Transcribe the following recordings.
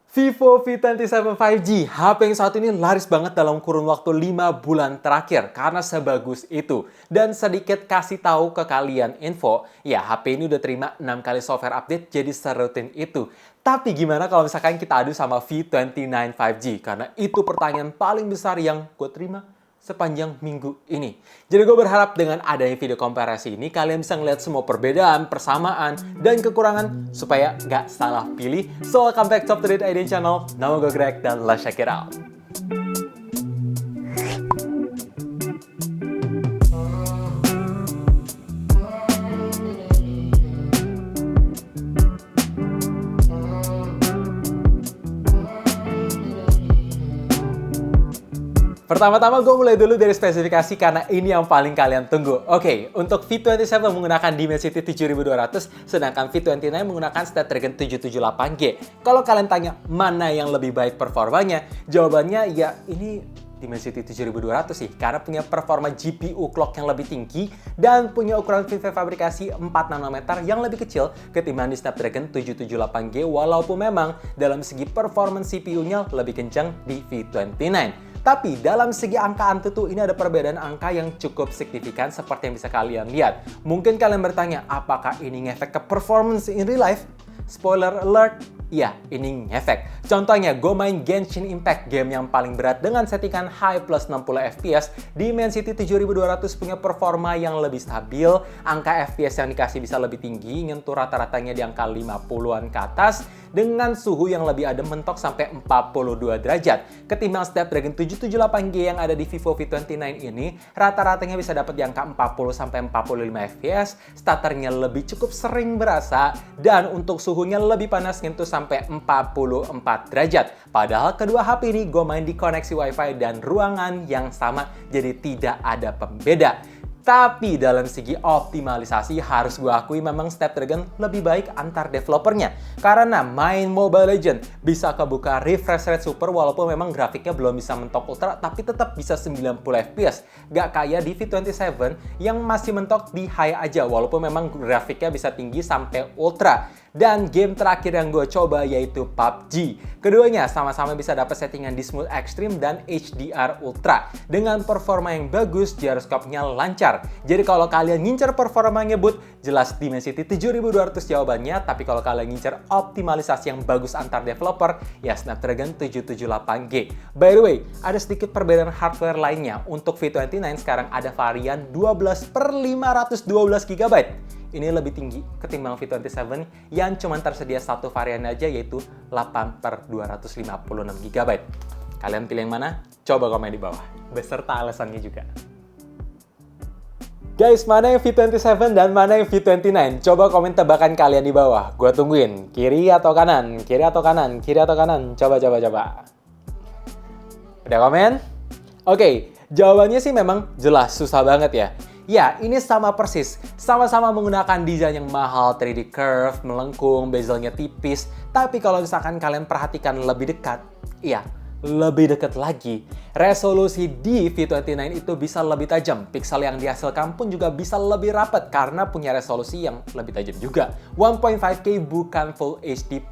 Vivo V27 5G, HP yang saat ini laris banget dalam kurun waktu 5 bulan terakhir karena sebagus itu. Dan sedikit kasih tahu ke kalian info, ya HP ini udah terima 6 kali software update jadi serutin itu. Tapi gimana kalau misalkan kita adu sama V29 5G? Karena itu pertanyaan paling besar yang gue terima sepanjang minggu ini. Jadi gue berharap dengan adanya video komparasi ini, kalian bisa ngeliat semua perbedaan, persamaan, dan kekurangan supaya nggak salah pilih. So, welcome back to Up To Date ID channel. Nama gue Greg dan let's check it out. Pertama-tama gue mulai dulu dari spesifikasi karena ini yang paling kalian tunggu. Oke, untuk V27 menggunakan Dimensity 7200, sedangkan V29 menggunakan Snapdragon 778G. Kalau kalian tanya mana yang lebih baik performanya, jawabannya ya ini Dimensity 7200 sih, karena punya performa GPU clock yang lebih tinggi dan punya ukuran FinFET fabrikasi 4 nanometer yang lebih kecil ketimbang di Snapdragon 778G, walaupun memang dalam segi performance CPU-nya lebih kencang di V29. Tapi dalam segi angka tuh ini ada perbedaan angka yang cukup signifikan seperti yang bisa kalian lihat. Mungkin kalian bertanya, apakah ini ngefek ke performance in real life? Spoiler alert, iya, ini ngefek. Contohnya, gue main Genshin Impact, game yang paling berat dengan settingan high plus 60 FPS. Dimensity 7200 punya performa yang lebih stabil, angka FPS yang dikasih bisa lebih tinggi, nyentuh rata-ratanya di angka 50-an ke atas, dengan suhu yang lebih adem mentok sampai 42 derajat. Ketimbang Snapdragon 778G yang ada di Vivo V29 ini, rata-ratanya bisa dapat di angka 40-45 FPS, starternya lebih cukup sering berasa, dan untuk suhunya lebih panas nyentuh sampai 44 derajat. Padahal kedua HP ini gue main di koneksi WiFi dan ruangan yang sama, jadi tidak ada pembeda. Tapi dalam segi optimalisasi harus gue akui memang Snapdragon lebih baik antar developernya. Karena main Mobile Legends bisa kebuka refresh rate super walaupun memang grafiknya belum bisa mentok ultra tapi tetap bisa 90 fps. Gak kayak di V27 yang masih mentok di high aja walaupun memang grafiknya bisa tinggi sampai ultra. Dan game terakhir yang gue coba yaitu PUBG. Keduanya sama-sama bisa dapat settingan di Smooth Extreme dan HDR Ultra. Dengan performa yang bagus, gyroscope-nya lancar. Jadi kalau kalian ngincer performa ngebut, jelas Dimensity 7200 jawabannya. Tapi kalau kalian ngincer optimalisasi yang bagus antar developer, ya Snapdragon 778G. By the way, ada sedikit perbedaan hardware lainnya. Untuk V29 sekarang ada varian 12/512GB. Ini lebih tinggi ketimbang V27 yang cuma tersedia satu varian aja yaitu 8/256GB. Kalian pilih yang mana? Coba komen di bawah, beserta alasannya juga. Guys, mana yang V27 dan mana yang V29? Coba komen tebakan kalian di bawah. Gua tungguin. Kiri atau kanan? Kiri atau kanan? Kiri atau kanan? Coba. Udah komen? Oke, jawabannya sih memang jelas, susah banget ya. Ya, ini sama persis. Sama-sama menggunakan desain yang mahal, 3D curve, melengkung, bezelnya tipis. Tapi kalau misalkan kalian perhatikan lebih dekat, iya, lebih dekat lagi, resolusi di V29 itu bisa lebih tajam. Pixel yang dihasilkan pun juga bisa lebih rapat karena punya resolusi yang lebih tajam juga. 1.5K bukan Full HD+.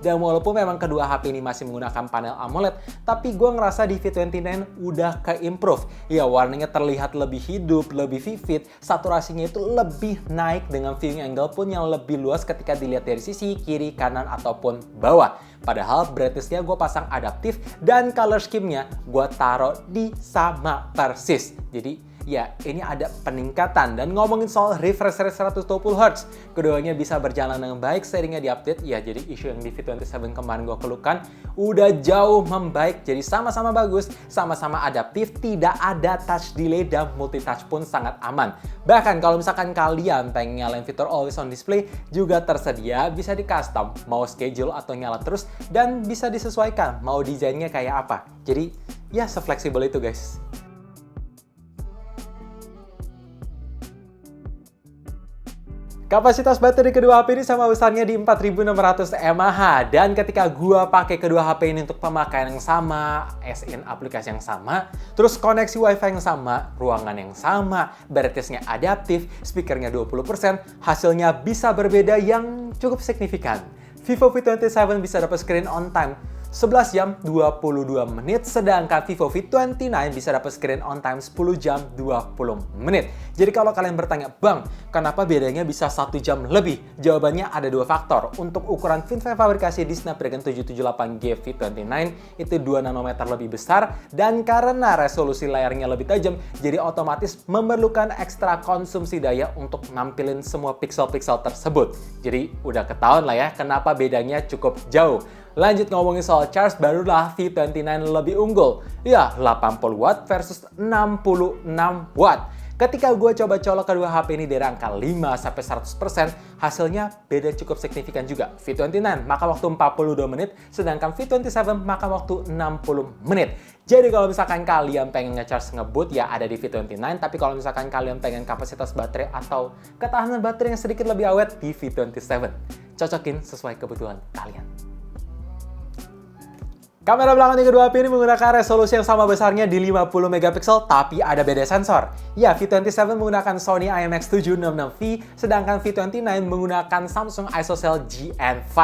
Dan walaupun memang kedua HP ini masih menggunakan panel AMOLED, tapi gue ngerasa di V29 udah ke-improve. Ya, warnanya terlihat lebih hidup, lebih vivid, saturasinya itu lebih naik dengan viewing angle pun yang lebih luas ketika dilihat dari sisi, kiri, kanan, ataupun bawah. Padahal brightness-nya gue pasang adaptif dan color scheme-nya gue taruh di sama persis. Jadi ya ini ada peningkatan. Dan ngomongin soal refresh rate 120Hz, keduanya bisa berjalan dengan baik, seringnya diupdate. Ya jadi isu yang di V27 kemarin gue keluhkan udah jauh membaik. Jadi sama-sama bagus, sama-sama adaptif, tidak ada touch delay dan multitouch pun sangat aman. Bahkan kalau misalkan kalian pengen nyalain fitur always on display juga tersedia, bisa di custom, mau schedule atau nyala terus, dan bisa disesuaikan mau desainnya kayak apa. Jadi ya se-fleksibel itu guys. Kapasitas baterai kedua HP ini sama besarnya di 4600 mAh. Dan ketika gua pakai kedua HP ini untuk pemakaian yang sama, as in aplikasi yang sama, terus koneksi WiFi yang sama, ruangan yang sama, brightness-nya adaptif, speakernya 20%, hasilnya bisa berbeda yang cukup signifikan. Vivo V27 bisa dapat screen on time 11 jam 22 menit, sedangkan Vivo V29 bisa dapat screen on time 10 jam 20 menit. Jadi kalau kalian bertanya, Bang, kenapa bedanya bisa 1 jam lebih? Jawabannya ada dua faktor. Untuk ukuran FinFET fabrikasi di Snapdragon 778G V29 itu 2 nanometer lebih besar, dan karena resolusi layarnya lebih tajam, jadi otomatis memerlukan ekstra konsumsi daya untuk nampilin semua pixel-pixel tersebut. Jadi udah ketahuan lah ya kenapa bedanya cukup jauh. Lanjut ngomongin soal charge, barulah V29 lebih unggul. Ya, 80 watt versus 66 watt. Ketika gue coba colok kedua HP ini dari angka 5-100%, hasilnya beda cukup signifikan juga. V29 makan waktu 42 menit, sedangkan V27 makan waktu 60 menit. Jadi kalau misalkan kalian pengen nge-charge ngebut, ya ada di V29. Tapi kalau misalkan kalian pengen kapasitas baterai atau ketahanan baterai yang sedikit lebih awet, di V27. Cocokin sesuai kebutuhan kalian. Kamera belakang di kedua HP ini menggunakan resolusi yang sama besarnya di 50 megapiksel, tapi ada beda sensor. Ya, V27 menggunakan Sony IMX766V, sedangkan V29 menggunakan Samsung ISOCELL GN5.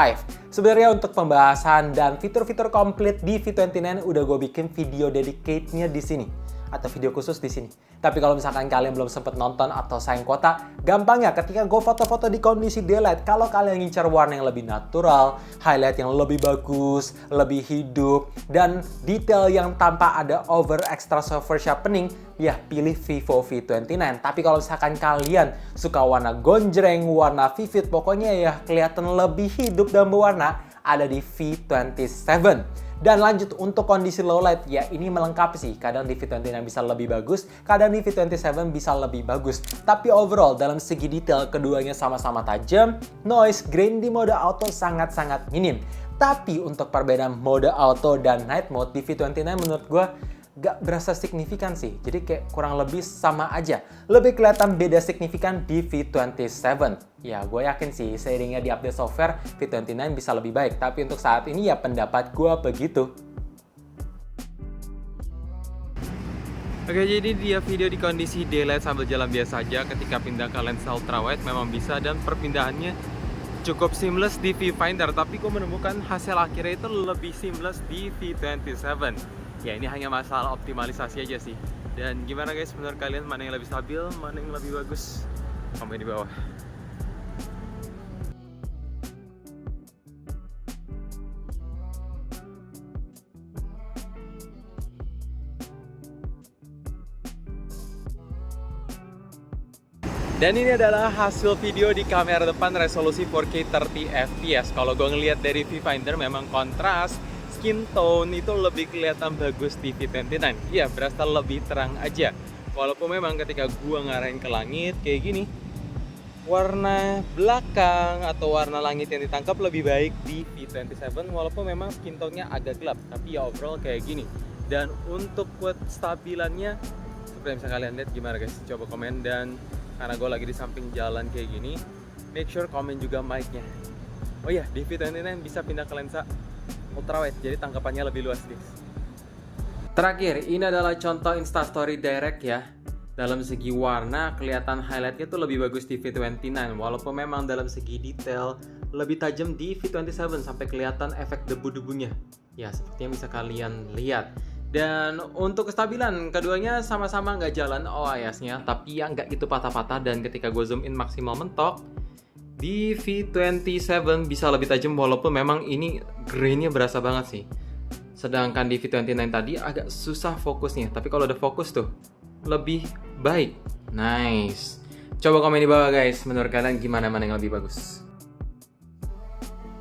Sebenarnya untuk pembahasan dan fitur-fitur komplit di V29 udah gue bikin video dedicate-nya di sini, atau video khusus di sini. Tapi kalau misalkan kalian belum sempat nonton atau sayang kuota, gampang ya ketika gue foto-foto di kondisi daylight. Kalau kalian ngincar warna yang lebih natural, highlight yang lebih bagus, lebih hidup, dan detail yang tanpa ada over extra software sharpening, ya pilih Vivo V29. Tapi kalau misalkan kalian suka warna gonjreng, warna vivid, pokoknya ya kelihatan lebih hidup dan berwarna, ada di V27. Dan lanjut untuk kondisi low light, ya ini melengkapi sih. Kadang di V29 bisa lebih bagus, kadang di V27 bisa lebih bagus. Tapi overall, dalam segi detail, keduanya sama-sama tajam. Noise grain di mode auto sangat-sangat minim. Tapi untuk perbedaan mode auto dan night mode di V29 menurut gue gak berasa signifikan sih. Jadi kayak kurang lebih sama aja. Lebih kelihatan beda signifikan di V27. Ya, gue yakin sih seiringnya di update software, V29 bisa lebih baik. Tapi untuk saat ini ya pendapat gue begitu. Oke, jadi dia video di kondisi daylight sambil jalan biasa aja. Ketika pindah ke lensa ultrawide memang bisa, dan perpindahannya cukup seamless di viewfinder. Tapi gue menemukan hasil akhirnya itu lebih seamless di V27. Ya ini hanya masalah optimalisasi aja sih. Dan gimana guys, menurut kalian mana yang lebih stabil, mana yang lebih bagus? Komen di bawah. Dan ini adalah hasil video di kamera depan resolusi 4K 30fps. Kalau gue ngelihat dari viewfinder memang kontras, skin tone itu lebih kelihatan bagus di V29. Iya, berasa lebih terang aja. Walaupun memang ketika gua ngarahin ke langit kayak gini, warna belakang atau warna langit yang ditangkap lebih baik di V27, walaupun memang skin tone-nya agak gelap, tapi ya overall kayak gini. Dan untuk buat stabilannya, seperti yang bisa kalian lihat, gimana guys? Coba komen. Dan karena gue lagi di samping jalan kayak gini, make sure komen juga mic-nya. Oh iya, di V29 bisa pindah ke lensa ultrawide, jadi tangkapannya lebih luas guys. Terakhir, ini adalah contoh Instastory Direct ya. Dalam segi warna, kelihatan highlightnya tuh lebih bagus di V29. Walaupun memang dalam segi detail, lebih tajam di V27 sampai kelihatan efek debu-debunya. Ya, seperti yang bisa kalian lihat. Dan untuk kestabilan, keduanya sama-sama nggak jalan OIS-nya, tapi ya nggak gitu patah-patah. Dan ketika gue zoom in maksimal mentok, di V27 bisa lebih tajam, walaupun memang ini grain-nya berasa banget sih. Sedangkan di V29 tadi agak susah fokusnya, tapi kalau udah fokus tuh lebih baik. Nice. Coba komen di bawah guys, menurut kalian gimana, mana yang lebih bagus?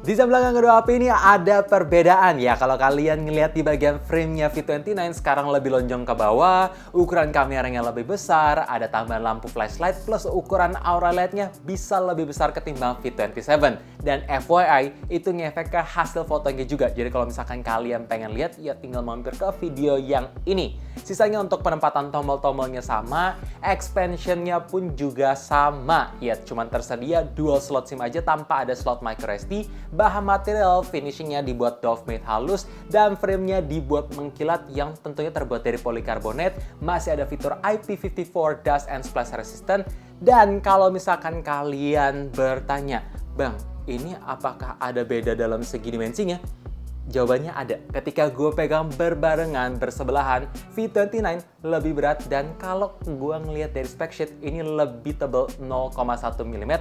Di sebelah belakang kedua HP ini ada perbedaan ya. Kalau kalian ngelihat di bagian frame-nya V29 sekarang lebih lonjong ke bawah, ukuran kameranya lebih besar, ada tambahan lampu flashlight, plus ukuran aura light-nya bisa lebih besar ketimbang V27. Dan FYI, itu ngefek ke hasil fotonya juga. Jadi kalau misalkan kalian pengen lihat, ya tinggal mampir ke video yang ini. Sisanya untuk penempatan tombol-tombolnya sama, expansion-nya pun juga sama. Ya, cuman tersedia dual slot SIM aja tanpa ada slot microSD. Bahan material finishingnya dibuat doff matte halus, dan framenya dibuat mengkilat yang tentunya terbuat dari polikarbonat. Masih ada fitur IP54 dust and splash resistant. Dan kalau misalkan kalian bertanya, Bang, ini apakah ada beda dalam segi dimensinya? Jawabannya ada. Ketika gue pegang berbarengan, bersebelahan, V29 lebih berat dan kalau gue ngelihat dari spec sheet, ini lebih tebal 0,1 mm.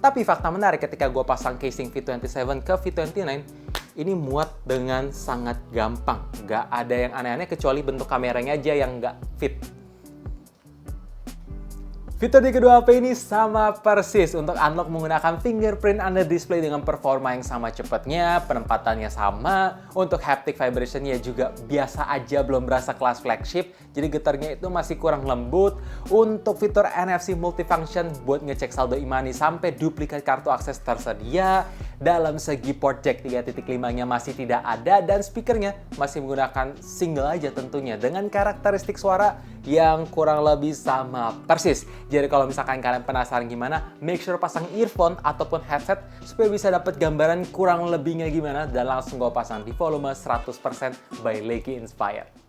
Tapi fakta menarik ketika gue pasang casing V27 ke V29, ini muat dengan sangat gampang. Gak ada yang aneh-aneh kecuali bentuk kameranya aja yang gak fit. Fitur di kedua HP ini sama persis. Untuk unlock menggunakan fingerprint under display dengan performa yang sama cepatnya, penempatannya sama. Untuk haptic vibration-nya juga biasa aja, belum berasa kelas flagship. Jadi getarnya itu masih kurang lembut. Untuk fitur NFC multifunction buat ngecek saldo e-money sampai duplikat kartu akses tersedia. Dalam segi port jack 3.5-nya masih tidak ada dan speakernya masih menggunakan single aja tentunya dengan karakteristik suara yang kurang lebih sama persis. Jadi kalau misalkan kalian penasaran gimana, make sure pasang earphone ataupun headset supaya bisa dapat gambaran kurang lebihnya gimana dan langsung gue pasang di volume 100% by Lecky Inspired.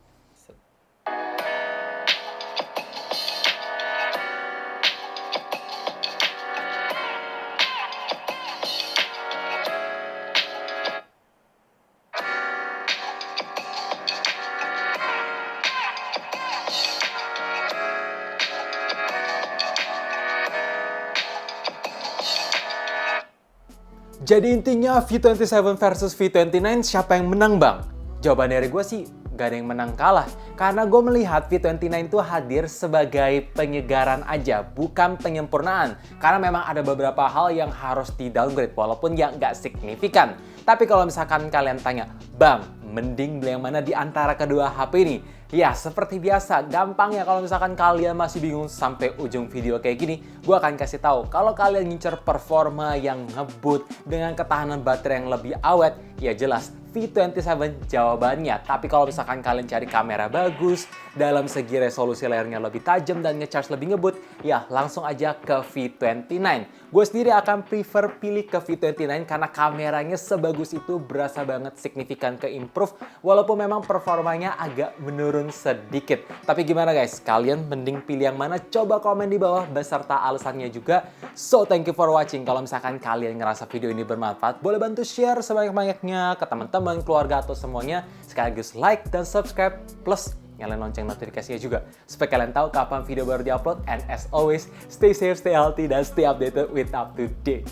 Jadi intinya V27 versus V29 siapa yang menang bang? Jawaban dari gue sih gak ada yang menang kalah. Karena gue melihat V29 itu hadir sebagai penyegaran aja, bukan penyempurnaan. Karena memang ada beberapa hal yang harus di downgrade walaupun yang gak signifikan. Tapi kalau misalkan kalian tanya, bang, mending beli yang mana di antara kedua HP ini? Ya, seperti biasa, gampang ya kalau misalkan kalian masih bingung sampai ujung video kayak gini, gue akan kasih tahu kalau kalian ngincer performa yang ngebut dengan ketahanan baterai yang lebih awet, ya jelas V27 jawabannya. Tapi kalau misalkan kalian cari kamera bagus, dalam segi resolusi layarnya lebih tajam dan ngecharge lebih ngebut, ya langsung aja ke V29. Gue sendiri akan prefer pilih ke V29 karena kameranya sebagus itu, berasa banget signifikan ke improve, walaupun memang performanya agak menurun sedikit. Tapi gimana guys, kalian mending pilih yang mana? Coba komen di bawah beserta alasannya juga. So thank you for watching. Kalau misalkan kalian ngerasa video ini bermanfaat, boleh bantu share sebanyak-banyaknya ke teman-teman, keluarga, atau semuanya. Sekaligus like dan subscribe, plus nyalain lonceng notifikasinya juga supaya kalian tahu kapan video baru diupload. And as always, stay safe, stay healthy, dan stay updated with up to date.